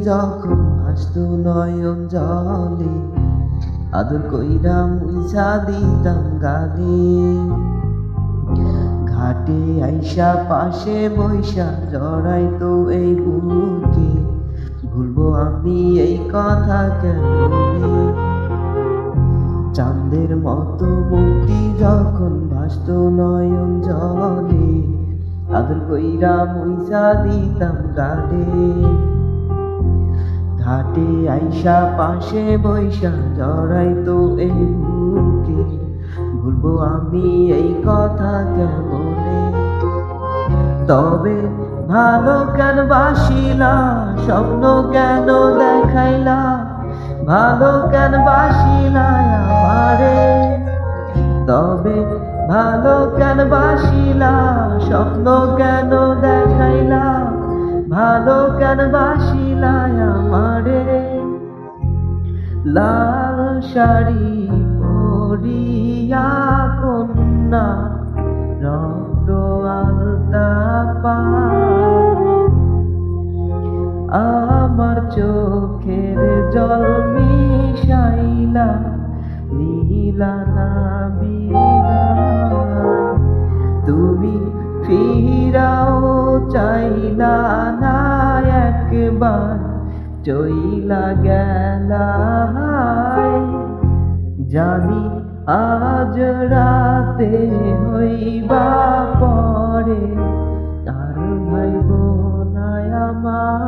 যখন ভাসতো নয়ন জলে, আদর কইরা মুইছা দিতাম গালে। ঘাটে আইসা পাশে বৈশা জড়াইতো এই বুকে, ভুলবো আমি এই কথা কেমনে? চাঁদের মতো মুক্তি যখন ভাসতো নয়ন জলে, আদর কইরা মুইছা দিতাম গালে। ঘাটে আইসা পাশে বৈশা জড়াইতো এই বুকে, ভুলবো আমি এই কথা কেমনে? তবে ভালো কেন বাসিলা, স্বপ্ন কেন দেখাইলা, ভালো কেন বাসিলা আমারে? তবে ভালো কেন বাসিলা, স্বপ্ন কেন দেখাইলা, ভালো কেন বাসিলা আমারে? লাল শাড়ি পরিয়া কন্যা, রক্ত আলতা পায়, আমার চোখের জল মিশাইলা নীলা না বিদায়। তুমি ফিরাও চাইলা না একবার, চইলা গেলা। জানি আজ রাতে হইবা পরে, আর ভাইব না আমার।